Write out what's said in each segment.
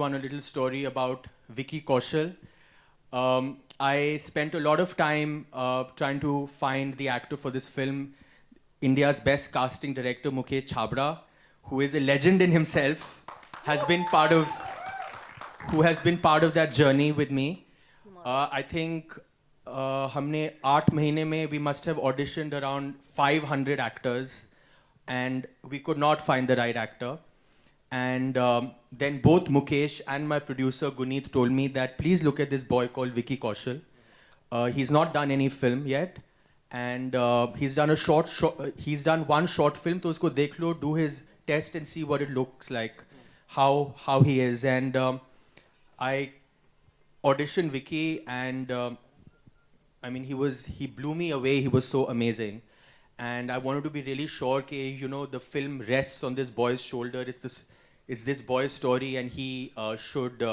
everyone a little story about Vicky Kaushal. I spent a lot of time trying to find the actor for this film. India's best casting director, Mukesh Chhabra, who is a legend in himself, has been part of who has been part of that journey with me. I think हमने 8 महीने में we must have auditioned around 500 actors, and we could not find the right actor. And then both Mukesh and my producer Guneet told me that please look at this boy called Vicky Kaushal. He's not done any film yet, and he's done he's done one short film. तो उसको देख लो, do his test and see what it looks like, how he is. And I auditioned Vicky, and I mean he blew me away. He was so amazing, and I wanted to be really sure that the film rests on this boy's shoulder. It's this boy's story, and he should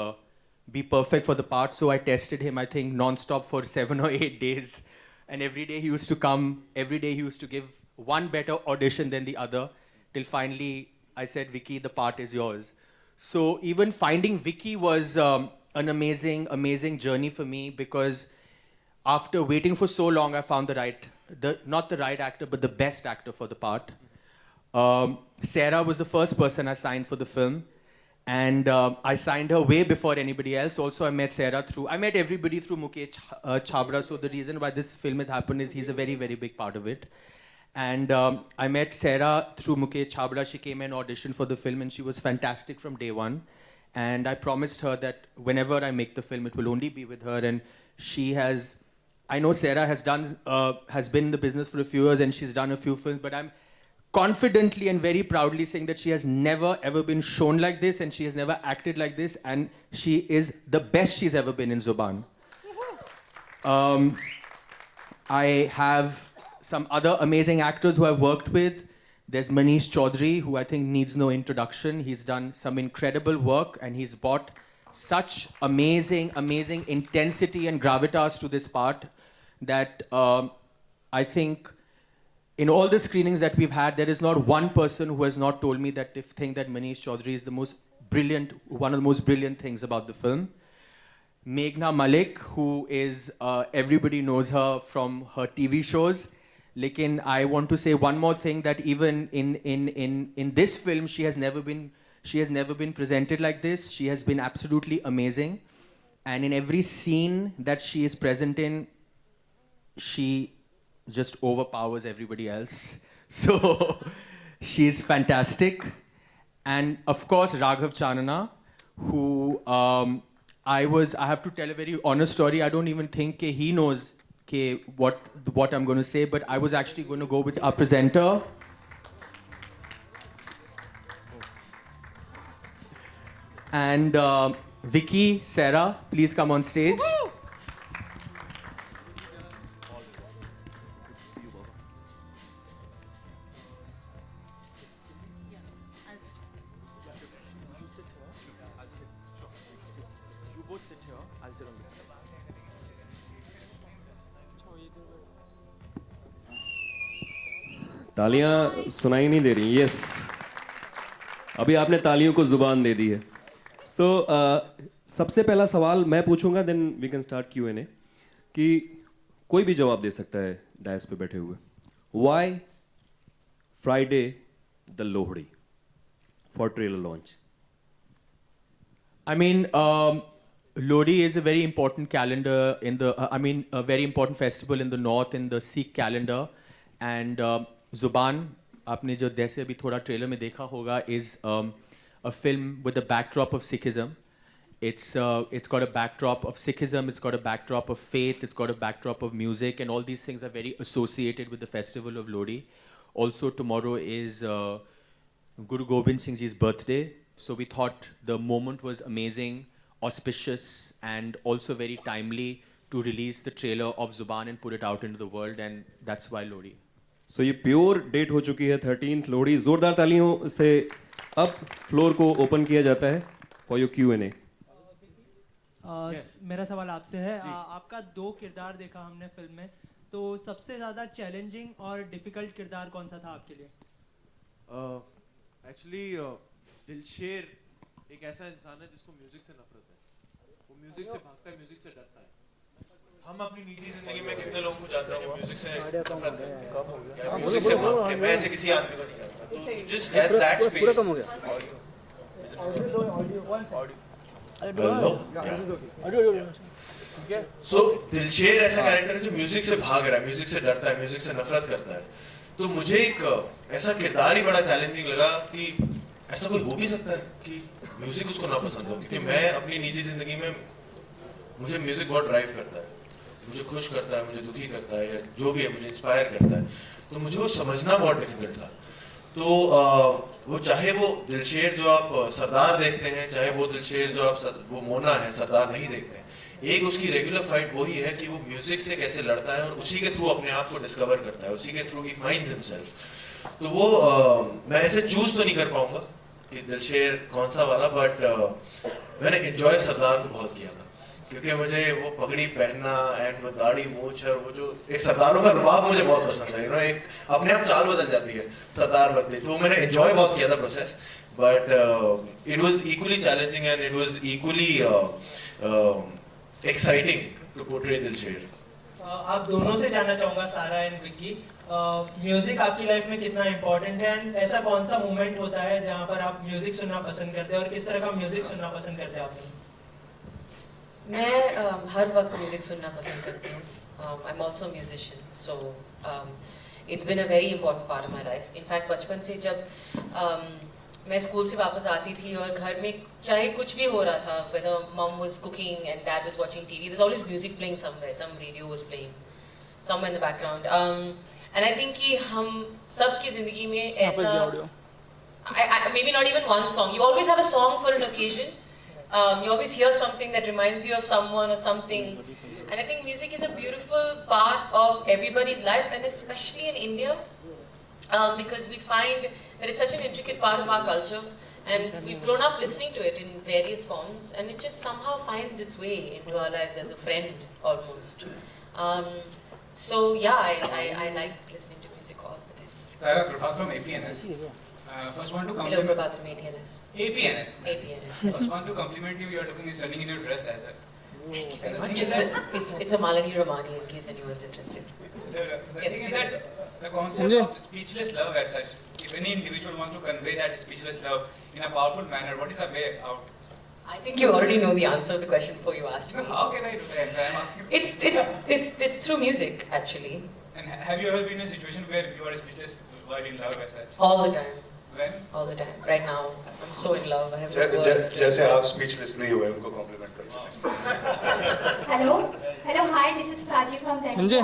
be perfect for the part. So I tested him, I think, non-stop for 7 or 8 days, and every day he used to come. Every day he used to give one better audition than the other, till finally I said, Vicky, the part is yours. So even finding Vicky was an amazing journey for me, because after waiting for so long, I found not the right actor, but the best actor for the part. Sarah was the first person I signed for the film, and I signed her way before anybody else. Also, I met everybody through Mukesh Chhabra. So the reason why this film has happened is he's a very big part of it. And I met Sarah through Mukesh Chhabra. She came and auditioned for the film, and she was fantastic from day one. And I promised her that whenever I make the film, it will only be with her. And I know Sarah has been in the business for a few years, and she's done a few films, but I'm confidently and very proudly saying that she has never ever been shown like this, and she has never acted like this, and she is the best she's ever been in Zubaan. I have some other amazing actors who I've worked with. There's Manish Chaudhary, who I think needs no introduction. He's done some incredible work, and he's brought such amazing intensity and gravitas to this part that I think in all the screenings that we've had, there is not one person who has not told me that they think that Manish Chaudhary is one of the most brilliant things about the film. Meghna Malik, who is, everybody knows her from her TV shows. Lekin I want to say one more thing, that even in this film, she has never been presented like this. She has been absolutely amazing. And in every scene that she is present in, she just overpowers everybody else. So she's fantastic. And of course, Raghav Chanana, who I have to tell a very honest story. I don't even think he knows what I'm going to say, but I was actually going to go with our presenter. And Vicky, Sarah, please come on stage. You both sit here. I'll sit on this side. तालियां सुनाई नहीं दे रही. Yes, अभी आपने तालियों को जुबान दे दी है. सो सबसे पहला सवाल मैं पूछूंगा, then we can start Q&A. कि कोई भी जवाब दे सकता है डायस पे बैठे हुए. Why Friday the Lohri for trailer launch? I mean, Lodi is a very important calendar a very important festival in the north, in the Sikh calendar. And Zubaan, आपने जो जैसे अभी थोड़ा ट्रेलर में देखा होगा, is a film with a backdrop of Sikhism. It's got a backdrop of Sikhism, it's got a backdrop of faith, it's got a backdrop of music, and all these things are very associated with the festival of Lodi. Also, tomorrow is Guru Gobind Singh Ji's birthday. So we thought the moment was amazing, auspicious, and also very timely to release the trailer of Zubaan and put it out into the world, and that's why Lodi. So ये pure date हो चुकी है 13th Lohri. जोरदार तालियों से अब floor को open किया जाता है फॉर योर Q&A. मेरा सवाल आपसे है. आपका 2 किरदार देखा हमने फिल्म में, तो सबसे ज़्यादा चैलेंजिंग और डिफिकल्ट किरदार कौन सा था आपके लिए? Actually, Dilsher एक ऐसा इंसान है जिसको म्यूजिक से नफरत है, वो म्यूजिक से भागता है, म्यूजिक से डरता है। हम अपनी निजी जिंदगी में कितने लोगों को जानते हैं जो म्यूजिक से नफरत करते हैं या म्यूजिक से भागते हैं। मैं ऐसे किसी आदमी को नहीं जानता, तो जस्ट हैव दैट स्पेस। पूरा कम हो गया। सो दिलशेर ऐसा कैरेक्टर है जो म्यूजिक से भाग रहा है, म्यूजिक से डरता है, म्यूजिक से नफरत करता है। तो मुझे एक ऐसा किरदार ही बड़ा चैलेंजिंग लगा कि ऐसा कोई हो भी सकता है कि म्यूजिक उसको ना पसंद हो, क्योंकि मैं अपनी निजी जिंदगी में मुझे म्यूजिक बहुत ड्राइव करता है, मुझे खुश करता है, मुझे दुखी करता है, या जो भी है मुझे इंस्पायर करता है। तो मुझे वो समझना बहुत डिफिकल्ट था। तो वो चाहे वो दिलशेर जो आप सरदार देखते हैं, चाहे वो दिलशेर जो आप वो मोना है सरदार नहीं देखते हैं, एक उसकी रेगुलर फाइट वही है कि वो म्यूजिक से कैसे लड़ता है और उसी के थ्रू अपने आप को डिस्कवर करता है, उसी के थ्रू ही फाइंड्स हिमसेल्फ। तो वो मैं ऐसे चूज तो नहीं कर पाऊंगा कि दिलशेर कौन सा वाला, बट मैंने एंजॉय सरदार को बहुत किया था, क्योंकि मुझे वो पगड़ी पहनना एंड वो दाढ़ी मूछ और वो जो एक सरदारों का रुबाब मुझे बहुत पसंद है। एक अपने आप चाल बदल जाती है सरदार बनती, तो मैंने एंजॉय बहुत किया था process, but it was equally challenging and it was equally exciting to portray Dilsher. आप दोनों से जानना चाहूंगा, सारा एंड विक्की, म्यूजिक आपकी लाइफ में कितना इम्पोर्टेंट है एंड ऐसा कौन सा मोमेंट होता है जहां पर आप म्यूजिक सुनना पसंद करते हैं और किस तरह का म्यूजिक सुनना पसंद करते हैं आप? मैं हर वक्त म्यूजिक सुनना पसंद करती हूँ। I am also musician, so it's been a very important part of my life. In fact बचपन से जब मैं स्कूल से वापस आती थी और घर में चाहे कुछ भी हो रहा था, whether mom was cooking and dad was watching TV, there's always music playing somewhere, some radio was playing somewhere in the background. And I think कि हम सब की ज़िंदगी में ऐसा, maybe not even one song, you always have a song for an occasion. You always hear something that reminds you of someone or something. And I think music is a beautiful part of everybody's life, and especially in India, because we find that it's such an intricate part of our culture, and we've grown up listening to it in various forms, and it just somehow finds its way into our lives as a friend almost. So yeah, I like listening to music all the time. Sarah, Prabhat from APNS. First want to Hello, compliment Prabhat from APNS. APNS. APNS. First want to compliment you. You are looking stunning in your dress as well. Thank you very much. It's a Malani Ramani, in case anyone's interested. The Yes, thing is please. that the concept of speechless love as such, if any individual wants to convey that speechless love in a powerful manner, what is the way out? I think you already know the answer to the question before you asked No, me. how can I do that? I'm asking. It's through music, actually. And have you ever been in a situation where you are speechless while in love as such? All the time. When? All the time. Right now, I'm so in love. I have no words to जैसे describe. आप speechless नहीं हुए उनको complement करते हैं। Hello hello hi, this is Prachi from Sanjay,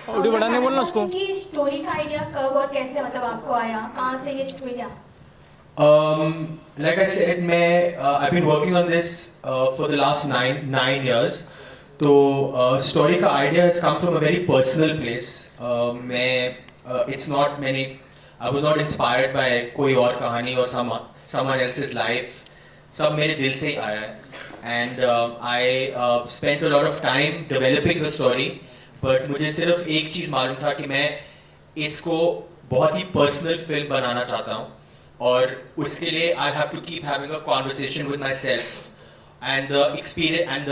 audio बढ़ाने बोलना उसको। कि स्टोरी का आइडिया कब और कैसे मतलब आपको आया, कहाँ से ये स्टोरी आया? Like I said, I've been working on this for the last nine years. तो story का idea has come from a very personal place. I was not inspired by कोई और कहानी or someone else's life. सब मेरे दिल से ही आया है. And I spent a lot of time developing the story. But मुझे सिर्फ एक चीज़ मालूम था कि मैं इसको बहुत ही personal film बनाना चाहता हूँ. और उसके लिए I have to keep having a conversation with myself. And the experience and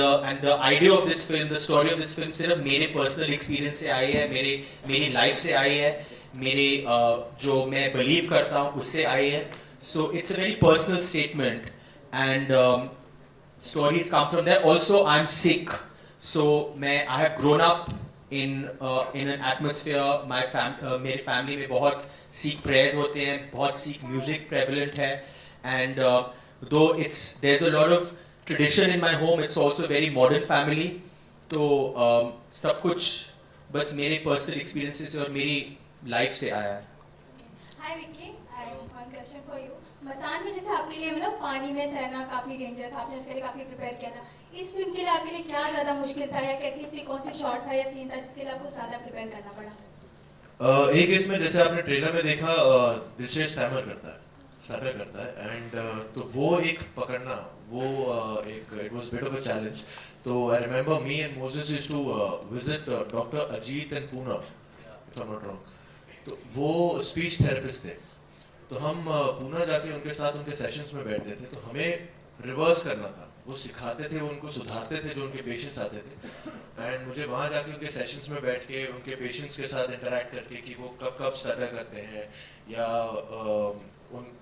the idea of this film, the story of this film सिर्फ मेरे personal experience से आई है, मेरी life से आई है, मेरे जो मैं believe करता हूँ उससे आई है. So it's a very personal statement, and stories come from there. Also, I'm Sikh, so I have grown up in an atmosphere. मेरे family में बहुत Sikh prayers होते हैं, बहुत Sikh music prevalent है, and though there's a lot of tradition in my home, it's also a very modern family. तो सब कुछ बस मेरे personal experiences और मेरी life से आया है. Hi Vicky, I have one question for you. Masaan में जैसे आपके लिए मतलब पानी में तैरना काफी डेंजर था, आपने उसके लिए काफी प्रिपेयर किया था। इस फिल्म के लिए आपके लिए क्या ज्यादा मुश्किल था, या कौन सी शॉट था या सीन था जिसके लिए आपको ज्यादा प्रिपेयर करना पड़ा? एक इसमें जैसे आपने ट्रेलर में देखा दिलशेर स्टैमर करता है एंड तो वो एक पकड़ना वो एक it was bit of a challenge. तो I remember me and Moses used to visit doctor Ajit and Poona, if I am not wrong. तो वो स्पीच थेरेपिस्ट थे, तो हम पूना जाके उनके साथ उनके सेशंस में बैठते थे. तो हमें रिवर्स करना था। वो सिखाते थे, वो उनको सुधारते थे जो उनके पेशेंट्स आते थे। एंड मुझे वहाँ जाके उनके सेशंस में बैठ के उनके पेशेंट्स के साथ इंटरेक्ट करके कि वो कब कब स्टटर करते हैं, या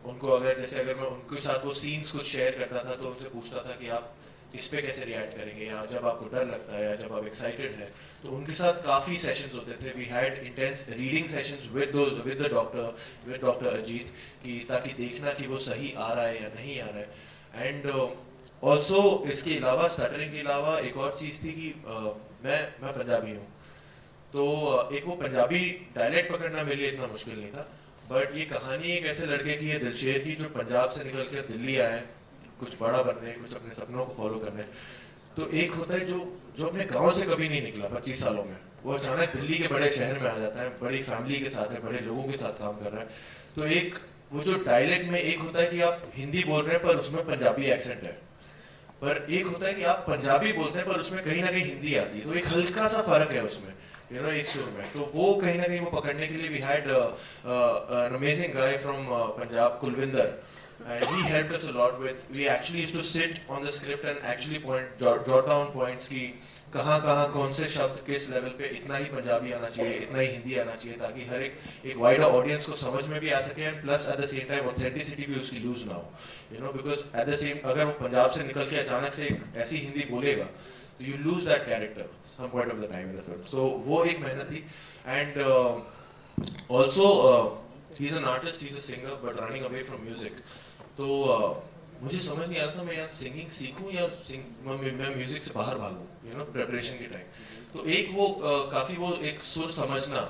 उनको अगर मैं उनके साथ वो सीन्स कुछ शेयर करता था तो उनसे पूछता था कि आप इस पे कैसे रिएक्ट करेंगे, या जब आपको डर लगता है या जब आप एक्साइटेड हैं। तो उनके साथ काफ़ी सेशंस होते थे। We had intense reading sessions with the doctor Ajit, कि ताकि देखना कि वो सही आ रहा है या नहीं आ रहा है। एंड ऑल्सो इसके अलावा, स्टटरिंग के अलावा एक और चीज़ थी कि मैं पंजाबी हूँ, तो एक वो पंजाबी डायलेक्ट पकड़ना मेरे लिए इतना मुश्किल नहीं था। बट ये कहानी एक ऐसे लड़के की है, दिलशेर की, जो पंजाब से निकल कर दिल्ली आया है कुछ बड़ा बनने, कुछ अपने सपनों को फॉलो करने। तो एक होता है जो अपने गांव से कभी नहीं निकला 25 सालों में, वो अचानक दिल्ली के बड़े शहर में आ जाता है, बड़ी फैमिली के साथ है, बड़े लोगों के साथ काम कर रहा है। तो एक वो जो डायलेक्ट में एक होता है कि आप हिंदी बोल रहे हैं पर उसमें पंजाबी एक्सेंट है, पर एक होता है कि आप पंजाबी बोलते हैं पर उसमें कहीं ना कहीं हिंदी आती है। तो एक हल्का सा फर्क है उसमें, एक सुर में। तो वो कहीं ना कहीं वो पकड़ने के लिए we had an amazing guy from Punjab, Kulwinder, and he helped us a lot with, we actually used to sit on the script and actually jot down points कि कहाँ कौन से शब्द किस लेवल पे इतना ही पंजाबी आना चाहिए, इतना ही हिंदी आना चाहिए, ताकि हर एक वाइडर ऑडियंस को समझ में भी आ सके, and plus at the same time authenticity भी उसकी लूज ना हो, बिकॉज एट द सेम, अगर वो पंजाब से निकल के अचानक से एक ऐसी हिंदी बोलेगा तो you lose that character some point of the time in the film. तो वो एक मेहनत थी। And also he is an artist, he is a singer, but running away from music. तो मुझे समझ नहीं आ रहा था मैं यहाँ सिंगिंग सीखूं या मैं म्यूजिक से बाहर भागूं, प्रिपरेशन के टाइम। तो एक वो काफी वो एक सुर समझना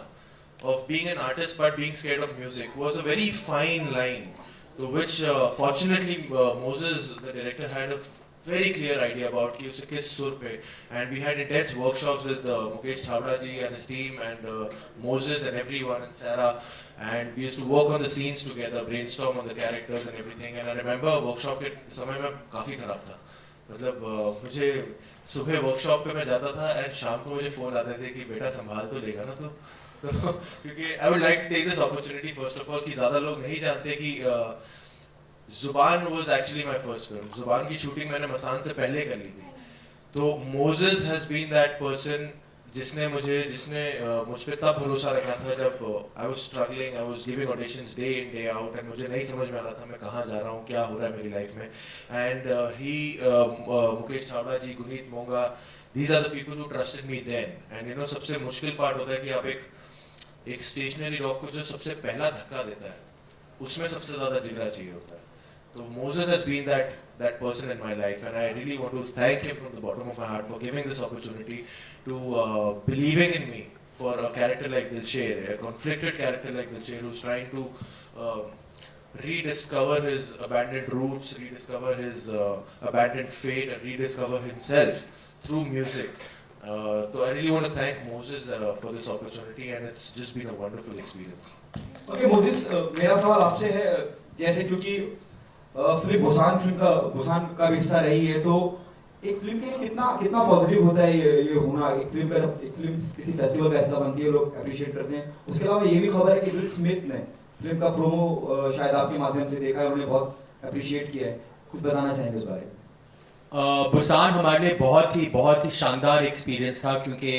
of being an artist but being scared of music was a very fine line, to which fortunately Moses, the director, had a very clear idea about कि उसे किस सुर पे, and we had intense workshops with Mukesh Chabra ji and his team, and Moses and everyone, and Sarah, and we used to work on the scenes together, brainstorm on the characters and everything. And I remember workshop के समय में काफी खराब था, मतलब मुझे सुबह workshop पे मैं जाता था एंड शाम को मुझे फोन आते थे कि बेटा संभाल तो लेगा ना तो क्योंकि I would like to take this opportunity first of all कि ज्यादा लोग नहीं जानते कि Zubaan was actually my first film. Zubaan की शूटिंग मैंने मसान से पहले कर ली थी। तो Moses has been that person जिसने मुझ पे तब भरोसा रखा था जब I was struggling, I was giving auditions day in day out, and मुझे नहीं समझ में आ रहा था मैं कहाँ जा रहा हूँ, क्या हो रहा है मेरी लाइफ में। एंड ही Mukesh Chhabra ji, Guneet Monga, these are the people who trusted me then. And सबसे मुश्किल पार्ट होता है कि आप एक स्टेशनरी डॉग को जो सबसे पहला धक्का देता है उसमें सबसे ज्यादा जिगरा चाहिए होता है। तो Moses has been that person in my life, and I really want to thank him from the bottom of my heart for giving this opportunity, to believing in me for a character like Dilsher, a conflicted character like Dilsher, who's trying to rediscover his abandoned roots, rediscover his abandoned fate, and rediscover himself through music. So I really want to thank Moses for this opportunity, and it's just been a wonderful experience. Okay, Moses, मेरा सवाल आपसे है, जैसे क्योंकि film Busan का भी हिस्सा रही है, तो एक फिल्म के लिए कितना पॉजिटिव होता है ये होना, एक फिल्म किसी फेस्टिवल का हिस्सा बनती है, लोग अप्रिशिएट करते हैं। उसके अलावा ये भी खबर है कि विल स्मिथ ने फिल्म का प्रोमो शायद आपके माध्यम से देखा है, उन्होंने बहुत अप्रिशिएट किया है, कुछ बताना चाहेंगे उस बारे में? बुसान हमारे लिए बहुत ही शानदार एक्सपीरियंस था, क्योंकि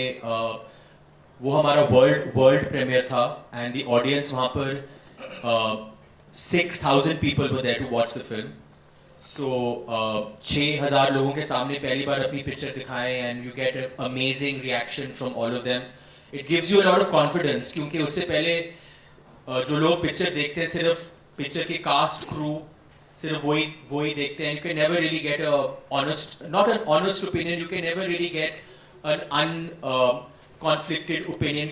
वो हमारा वर्ल्ड प्रीमियर था, एंड द ऑडियंस वहाँ पर 6,000 people were there to watch the film. So 6,000 लोगों के सामने पहली बार अपनी पिक्चर दिखाएं, and you get an amazing reaction from all of them. It gives you a lot of confidence, क्योंकि उससे पहले जो लोग पिक्चर देखते हैं सिर्फ पिक्चर के कास्ट क्रू सिर्फ वही देखते हैं. You can never really get a not an honest opinion. You can never really get an conflicted opinion,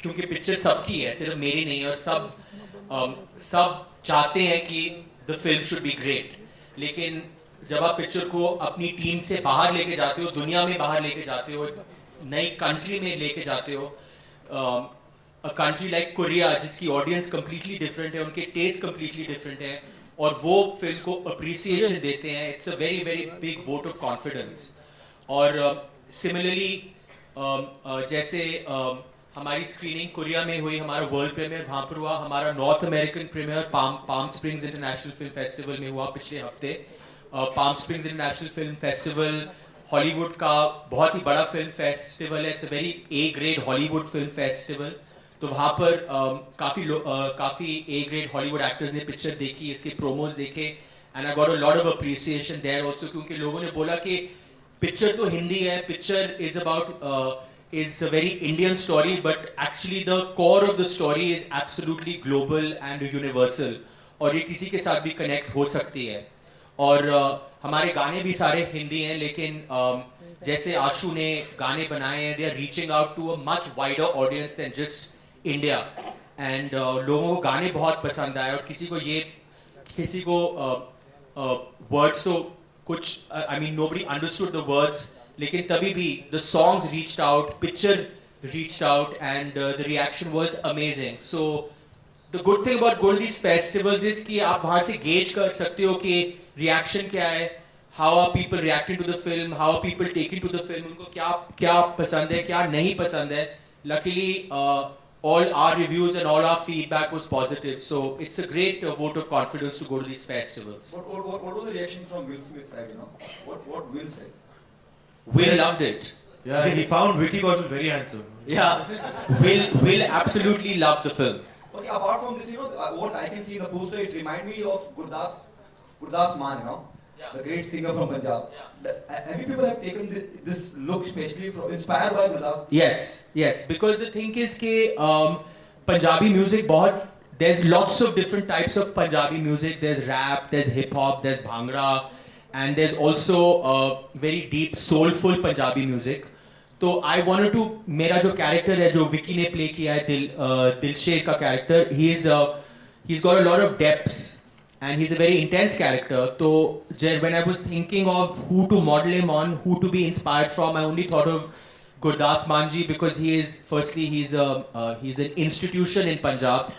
क्योंकि पिक्चर सबकी है, सिर्फ मेरी नहीं है, और सब चाहते हैं कि the film should be great. लेकिन जब आप पिक्चर को अपनी टीम से बाहर लेके जाते हो, दुनिया में बाहर लेके जाते हो, नई कंट्री में लेके जाते हो, अ कंट्री लाइक कोरिया जिसकी ऑडियंस कम्प्लीटली डिफरेंट है, उनके टेस्ट कम्प्लीटली डिफरेंट है, और वो फिल्म को अप्रिसिएशन देते हैं, it's a very very big vote of confidence. और सिमिलरली जैसे हमारी स्क्रीनिंग कोरिया में हुई, हमारा वर्ल्ड प्रीमियर वहाँ पर हुआ, हमारा North American premiere Palm Springs International film festival में हुआ पिछले हफ्ते. Palm Springs International film festival Hollywood का बहुत ही बड़ा फिल्म फेस्टिवल है. It's a very A grade Hollywood film festival. तो वहाँ पर काफ़ी ए ग्रेड हॉलीवुड एक्टर्स ने पिक्चर देखी, इसके प्रोमोज देखे, and I got a lot of appreciation there also, क्योंकि लोगों ने बोला कि पिक्चर तो हिंदी है, picture is about is a very Indian story, but actually the core of the story is absolutely global and universal. और ये किसी के साथ भी connect हो सकती है. और हमारे गाने भी सारे हिंदी हैं, लेकिन जैसे आशु ने गाने बनाए हैं, they are reaching out to a much wider audience than just India. And लोगों को गाने बहुत पसंद आए, और किसी को words तो कुछ, I mean nobody understood the words, लेकिन तभी भी the songs reached out, picture reached out, and the reaction was amazing. So the good thing about going to these festivals is कि आप वहाँ से gauge कर सकते हो कि reaction क्या है, how are people reacting to the film, how are people taking to the film, उनको क्या पसंद है, क्या नहीं पसंद है. Luckily all our reviews and all our feedback was positive, so it's a great vote of confidence to go to these festivals. What was the reaction from Will Smith's side, you know? What Will said? Will loved it. Yeah, he found Vicky Kaushal very handsome. Yeah, Will absolutely loved the film. Okay, apart from this, you know, what I can see in the poster, it reminds me of Gurdas Maan, you know, the great singer from Punjab. Have you people have taken this look specially inspired by Gurdas? Yes, because the thing is कि Punjabi music there's lots of different types of Punjabi music. There's rap, there's hip hop, there's bhangra, and there's also very deep soulful Punjabi music. तो I wanted to, मेरा जो character है जो विकी ने play किया है, दिलशेर का character, he's got a lot of depths and he's a very intense character. तो when I was thinking of who to model him on, who to be inspired from, I only thought of Gurdas Manji, because he's an institution in Punjab,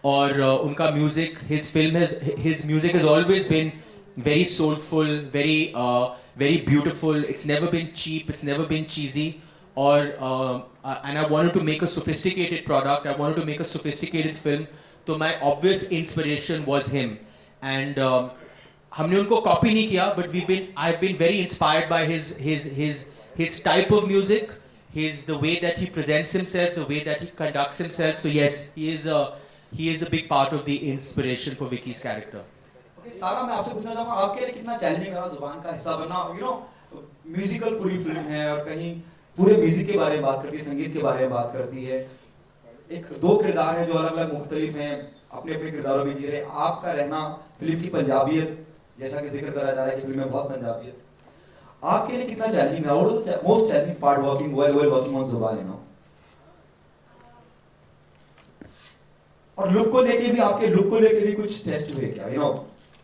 और उनका music, his music has always been very soulful, very beautiful. It's never been cheap, it's never been cheesy. And I wanted to make a sophisticated product, I wanted to make a sophisticated film. So my obvious inspiration was him. And हमने उनको copy नहीं किया, but I've been very inspired by his type of music, the way that he presents himself, the way that he conducts himself. So yes, he is a big part of the inspiration for Vicky's character. सारा, मैं आपसे पूछना चाहूँगा, आपके लिए कितना challenging रहा जुबान का हिस्सा बनना? यू नो, म्यूजिकल पूरी फिल्म है और कहीं पूरे म्यूजिक के बारे में बात करती है, संगीत के बारे में बात करती है. एक दो किरदार हैं जो अलग अलग मुख्तलिफ हैं, अपने अपने किरदारों में जी रहे. आपका रहना फिल्म की पंजाबियत, जैसा कि जिक्र करा जा रहा है कि फिल्म में बहुत पंजाबियत, आपके लिए कितना चैलेंजिंग रहा? What was the most challenging part working working on जुबान, यू नो? और लुक को लेके भी, आपके लुक को लेके भी कुछ टेस्ट हुए क्या, you know?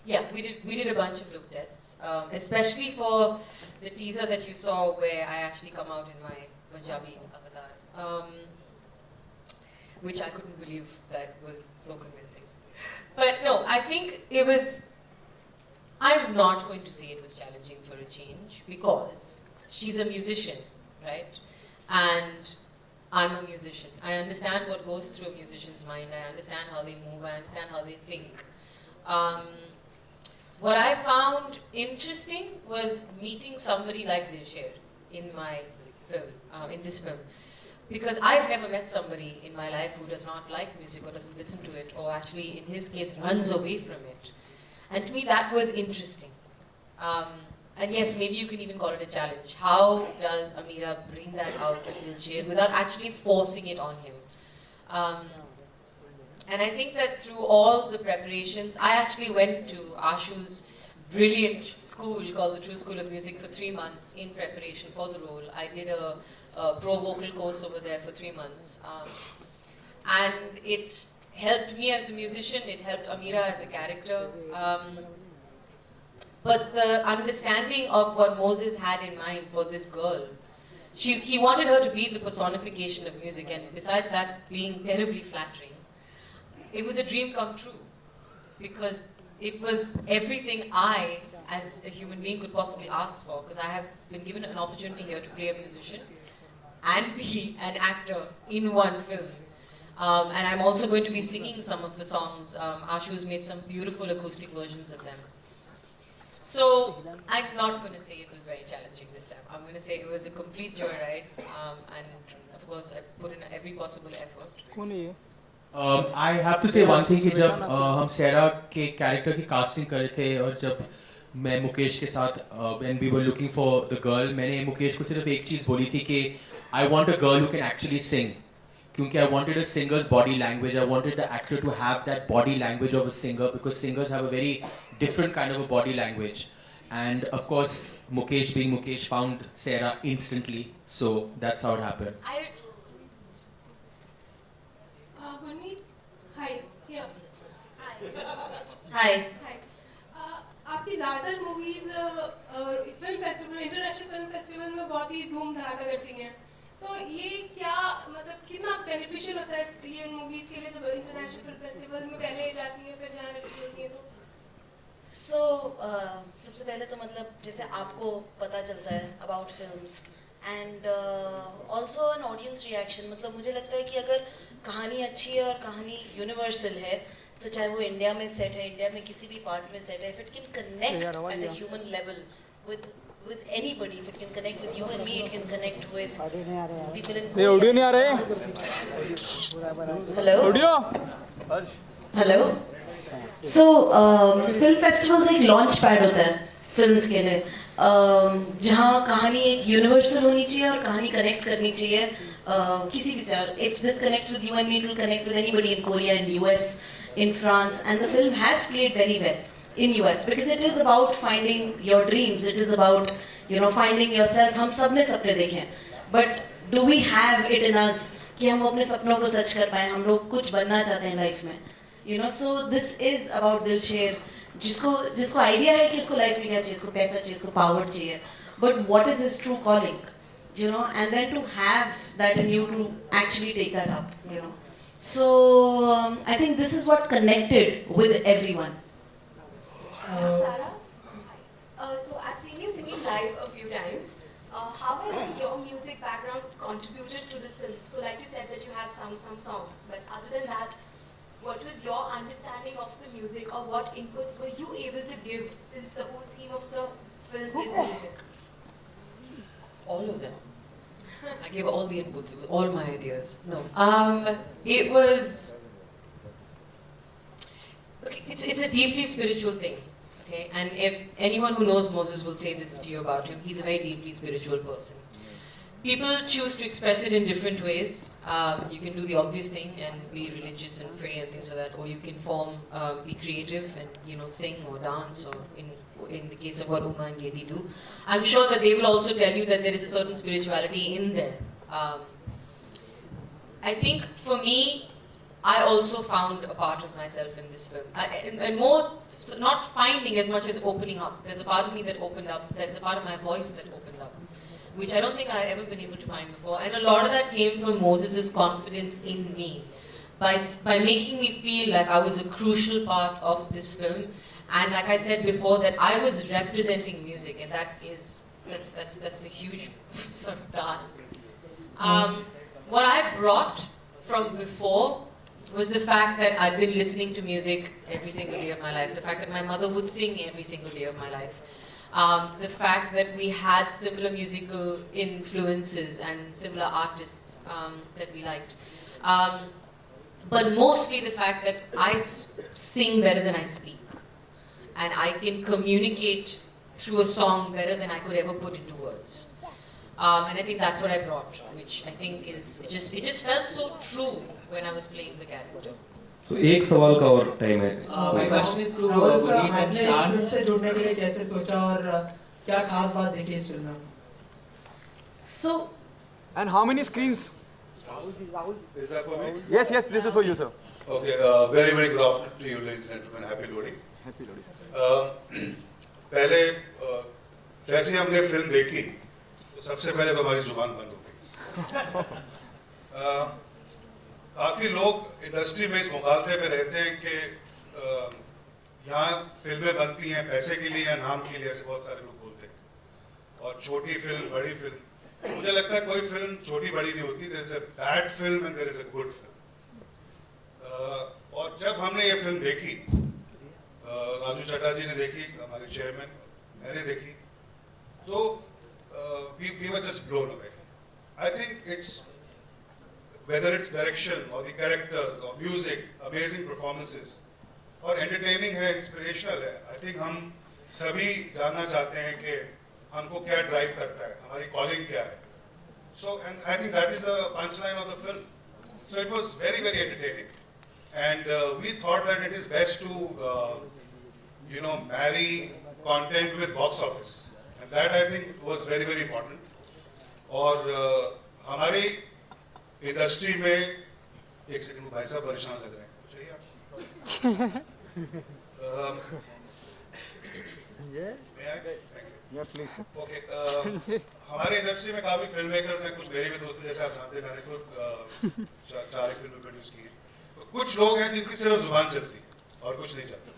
Yeah, we did a bunch of look tests, especially for the teaser that you saw, where I actually come out in my Punjabi avatar, which I couldn't believe that was so convincing. But no, I think it was. I'm not going to say it was challenging for a change, because she's a musician, right? And I'm a musician. I understand what goes through a musician's mind. I understand how they move. I understand how they think. What I found interesting was meeting somebody like Dilsher in my film, in this film, because I've never met somebody in my life who does not like music or doesn't listen to it, or actually, in his case, runs away from it. And to me, that was interesting. And yes, maybe you can even call it a challenge. How does Ameera bring that out of Dilsher without actually forcing it on him? And I think that through all the preparations, I actually went to Ashu's brilliant school called the True School of Music for 3 months in preparation for the role. I did a pro vocal course over there for 3 months. And it helped me as a musician, it helped Ameera as a character. But the understanding of what Moses had in mind for this girl, he wanted her to be the personification of music, and besides that being terribly flattering, it was a dream come true, because it was everything I, as a human being, could possibly ask for, because I have been given an opportunity here to play a musician and be an actor in one film. And I'm also going to be singing some of the songs. Ashu's made some beautiful acoustic versions of them. So I'm not going to say it was very challenging this time. I'm going to say it was a complete joyride, and of course I put in every possible effort. कौन है ये? I have to say one thing कि जब हम सेरा के character की casting कर रहे थे और जब मैं मुकेश के साथ when we were looking for the girl, मैंने मुकेश को सिर्फ एक चीज़ बोली थी कि I want a girl who can actually sing. क्योंकि I wanted a singer's body language. I wanted the actor to have that body language of a singer because singers have a very different kind of a body language. And of course, Mukesh being Mukesh found Sarah instantly. So that's how it happened. Gurneet, hi. Here. Hi. Hi. आपकी ज़्यादातर movies film festival, international film festival में बहुत ही धूम धड़ाका करती हैं. तो ये क्या मतलब कितना बेनिफिशियल होता है ये मूवीज के लिए जब इंटरनेशनल फिल्म फेस्टिवल में पहले जाती हैं फिर जहाँ रिलीज होती हैं तो? So, सबसे पहले तो मतलब जैसे आपको पता चलता है about films and also an audience reaction. मतलब मुझे लगता है कि अगर कहानी अच्छी है और कहानी यूनिवर्सल है तो चाहे वो इंडिया में सेट है, इंडिया में किसी भी पार्ट में सेट है, if it can connect at a human level with anybody, if it can connect with you and me, it can connect with people in ये ऑडियो नहीं आ रहा है? Hello? Hello? So, film festivals एक launch pad होता है films के लिए, जहाँ कहानी एक universal होनी चाहिए और कहानी connect करनी चाहिए किसी भी से. If this connects with you and me, it will connect with anybody in Korea, in US, in France, and the film has played very well in US because it is about finding your dreams. It is about, you know, finding yourself. हम सबने सपने देखे हैं, but do we have it in us कि हम अपने सपनों को सच कर पाएं? हम लोग कुछ बनना चाहते हैं लाइफ में, you know. So this is about Dilsher, जिसको आइडिया है कि इसको लाइफ में क्या चाहिए, इसको पैसा चाहिए, इसको पावर चाहिए, but what is his true calling, you know, and then to have that in you to actually take that up, you know. So I think this is what connected with everyone. Sarah, so I've seen you singing live a few times. How has your music background contributed to this film? So like you said that you have sung some songs, but other than that, what was your understanding of the music or what inputs were you able to give since the whole theme of the film is music? All of them. I gave all the inputs, all my ideas. No. It was... Okay, it's a deeply spiritual thing. Okay? And if anyone who knows Moses will say this to you about him, he's a very deeply spiritual person. People choose to express it in different ways. You can do the obvious thing and be religious and pray and things like that, or you can be creative and, you know, sing or dance, or in the case of what Uma and Gedi do. I'm sure that they will also tell you that there is a certain spirituality in there. I think for me, I also found a part of myself in this film. And more, so not finding as much as opening up. There's a part of me that opened up, there's a part of my voice that opened up, which I don't think I've ever been able to find before. And a lot of that came from Moses' confidence in me, by making me feel like I was a crucial part of this film. And like I said before, that I was representing music, and that's a huge sort of task. What I brought from before was the fact that I'd been listening to music every single day of my life, the fact that my mother would sing every single day of my life, the fact that we had similar musical influences and similar artists that we liked. But mostly the fact that I sing better than I speak. And I can communicate through a song better than I could ever put into words. And I think that's what I brought, which I think is, it just felt so true when I was playing the character. तो एक सवाल का और time है. My question is to Rahul sir, आपने इस film से जुड़ने के लिए कैसे सोचा और क्या खास बात देखी इस फिल्म में? So, And how many screens? Is that for me? Yes, this is for you, sir. Okay, very, very good afternoon to you, ladies and gentlemen. Happy Lodi. Happy Lodi, sir. पहले जैसे ही हमने film देखी तो सबसे पहले तो हमारी जुबान बंद हो गई. काफ़ी लोग इंडस्ट्री में इस मुखालते में रहते हैं कि यहाँ फिल्में बनती हैं पैसे के लिए या नाम के लिए, ऐसे बहुत सारे लोग बोलते हैं. और छोटी फिल्म, बड़ी फिल्म, मुझे लगता है कोई फिल्म छोटी बड़ी नहीं होती. There is a bad film and there is a good film. और जब हमने ये फिल्म देखी, राजू चड्ढा जी ने देखी, हमारे चेयरमैन, मैंने देखी तो we were just blown away. I think it's whether it's direction or the characters or music, amazing performances और entertaining है, inspirational है. I think हम सभी जानना चाहते हैं कि हमको क्या drive करता है, हमारी calling क्या है. So and I think that is the punchline of the film. So it was very very entertaining, and we thought that it is best to marry content with box office, and that I think was very very important. और हमारी industry में एक second भाई साहब परेशान लग रहे हैं चाहिए ओके हमारे इंडस्ट्री में काफी फिल्म मेकर्स हैं कुछ मेरे भी दोस्त जैसे आप जानते हैं मैंने खुद 4 फिल्में प्रोड्यूस की तो कुछ लोग हैं जिनकी सिर्फ जुबान चलती और कुछ नहीं चलता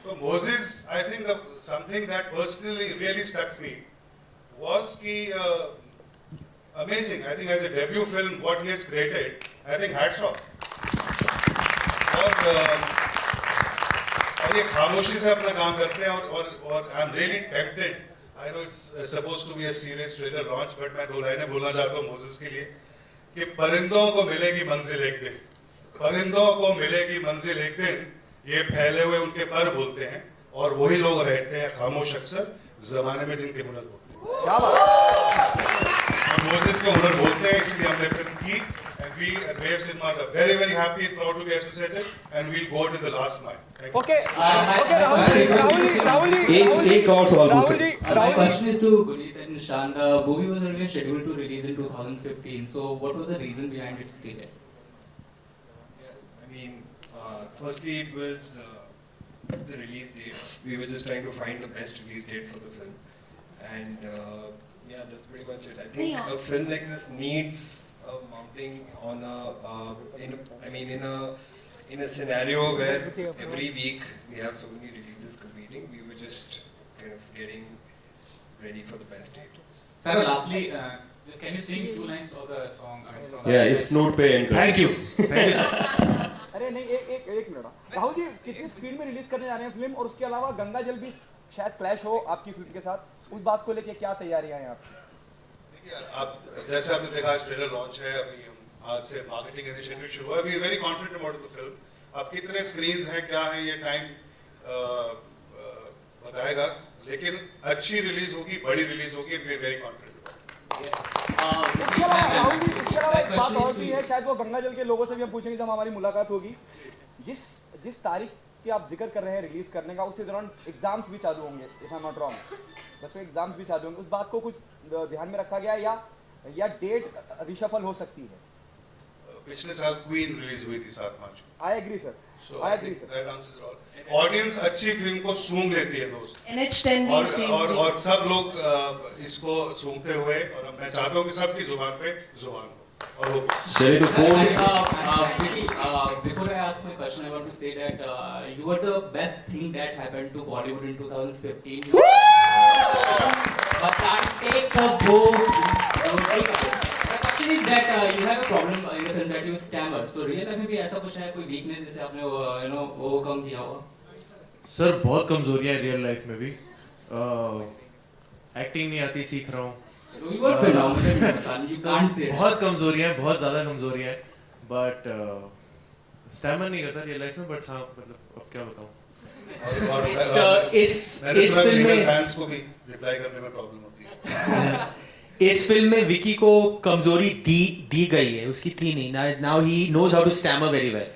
तो Moses I think something that personally really stuck me was कि amazing. I think as a debut film, what he has created, I think hats off. और ये खामोशी से अपना काम करते हैं और I'm really tempted. I know it's supposed to be a serious trailer launch, but मैं 2 लाइनें बोलना चाहता हूँ मोसेस के लिए कि परिंदों को मिलेगी मंजिल एक दिन, परिंदों को मिलेगी मंजिल एक दिन, ये फैले हुए उनके पर बोलते हैं और वही लोग रहते हैं खामोश अक्सर जमाने में जिनके हुनर बोलते हैं. क्या बात? मोसेस के हुनर बोलते हैं इसलिए हमने फिल्म की and we at Wave Cinemas are very very happy and proud to be associated and we'll go to the last mile. Okay, Rahul ji. एक और सवाल पूछ सकते हैं. My question is to Guneet and Nishan. The movie was originally scheduled to release in 2015. So what was the reason behind its delay? I mean, firstly it was the release dates. We were just trying to find the best release date for the film, and yeah, that's pretty much it. I think a film like this needs mounting on in a scenario where every week we have so many releases competing. We were just kind of getting ready for the best date. Sir, lastly, just can you sing 2 lines of the song? Yeah, इस note पे end Thank you, sir. अरे नहीं एक minute Rahul ji कितनी screen में release करने जा रहे हैं फिल्म और उसके अलावा गंगा जल भी शायद क्लैश हो आपकी फिल्म के साथ उस बात को लेके क्या तैयारियां हैं आपकी? देखिए आप जैसे आपने देखा आज ट्रेलर लॉन्च है अभी आज से मार्केटिंग इनिशिएटिव शुरू हुआ we very confident about the film अब कितने स्क्रीन्स हैं क्या है ये टाइम बताएगा लेकिन अच्छी रिलीज होगी बड़ी रिलीज होगी we very confident Rahul ji इसके अलावा एक बात और भी है शायद वो गंगा जल के लोगों से भी हम पूछेंगे जब हमारी मुलाकात होगी जिस तारीख की आप जिक्र कर रहे हैं रिलीज करने का उसके दौरान एग्जाम्स भी चालू होंगे if I am not wrong बच्चों एग्जाम्स भी चालू होंगे उस बात को कुछ ध्यान में रखा गया या डेट रिशफल हो सकती है पिछले साल क्वीन रिलीज हुई थी 7 मार्च को I agree sir I agree sir that answers all audience अच्छी फिल्म को सूंघ लेती है दोस्त NH10 भी सेम और सब लोग इसको सूंघते हुए और मैं चाहता हूं कि सबकी जुबान पे जुबान हो और वो चलिए तो phone Before I ask my question, I want to say that you were the best thing that happened to Bollywood in 2015. But can't take a bow. The question is that you have a problem in the film that you stammer. So real life में भी ऐसा कुछ है कोई weakness जिसे आपने overcome किया हो? सर बहुत कमजोरियां हैं रियल लाइफ में भी एक्टिंग नहीं आती सीख रहा हूँ You are phenomenal. You can't say. बहुत कमजोरियां हैं बहुत ज्यादा कमजोरियां हैं बट स्टैमर नहीं करता रियल लाइफ में बट हाँ मतलब अब क्या बताऊँ और इस फिल्म में फैंस को भी रिप्लाई करने में प्रॉब्लम होती है इस फिल्म में विकी को कमजोरी दी गई है उसकी थी नहीं now he knows how to stammer very well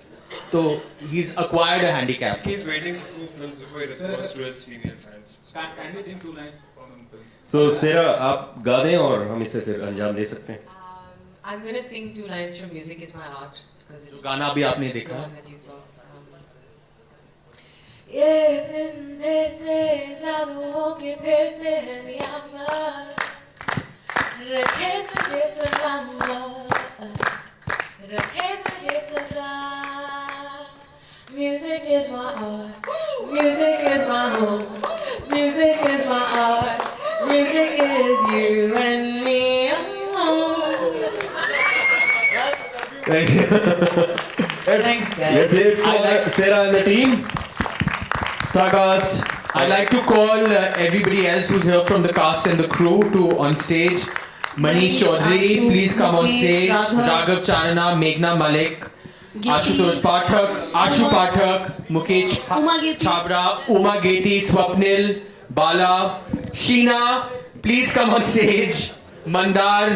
तो he is acquired a handicap He's waiting 2 films before he responds to his female fans. Can we sing 2 lines from the film? So सेरा आप गा दें और हम इसे फिर अंजाम दे सकते हैं. I'm gonna sing 2 lines from Music Is My Art because it's गाना भी आपने देखा the one that you saw. ये दिन देर से जादू हो के फिर से नियामत रखे तुझे सलामत रखे तुझे सदा Music is my art Music is my home Music is my art Music is you and me Thank you. That's it for Sarah and the team. Starcast. I'd like to call everybody else who's here from the cast and the crew to on stage. Manish Chaudhary, please come on stage. Raghav Chanana, Meghna Malik, Ashutosh Pathak, Ashu Pathak, Mukesh Chabra, Uma Geti, Swapnil, Bala, Sheena, please come on stage. Mandar,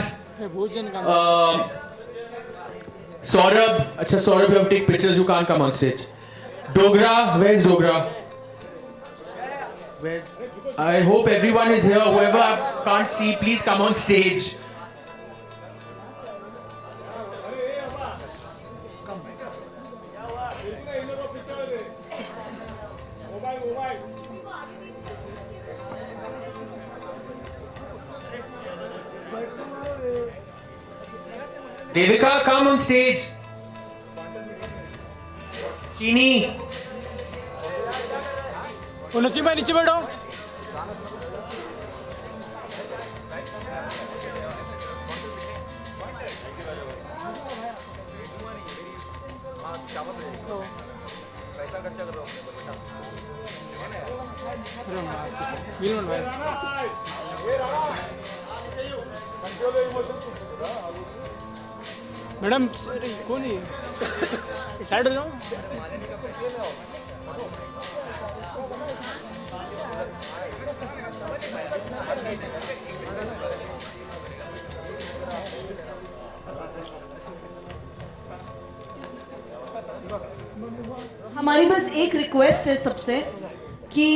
Saurabh, acha Saurabh, you have to take pictures, you can't come on stage. Dogra, where's Dogra? I hope everyone is here. Whoever I can't see, please come on stage. Devika, come on stage. Chini. नीचे बैठो madam कौन है side हो जाओ हमारी बस एक request है सबसे कि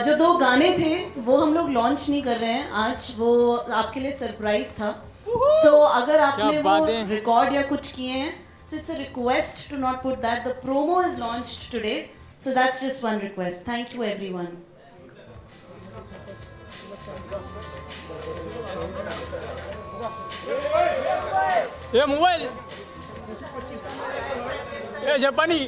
जो 2 गाने थे वो हम लोग लॉन्च नहीं कर रहे हैं आज, वो आपके लिए सरप्राइज था। तो अगर आपने वो रिकॉर्ड या कुछ किए हैं, so it's a request to not put that. The promo is launched today, so that's just one request. Thank you everyone. ये मोबाइल ये जापानी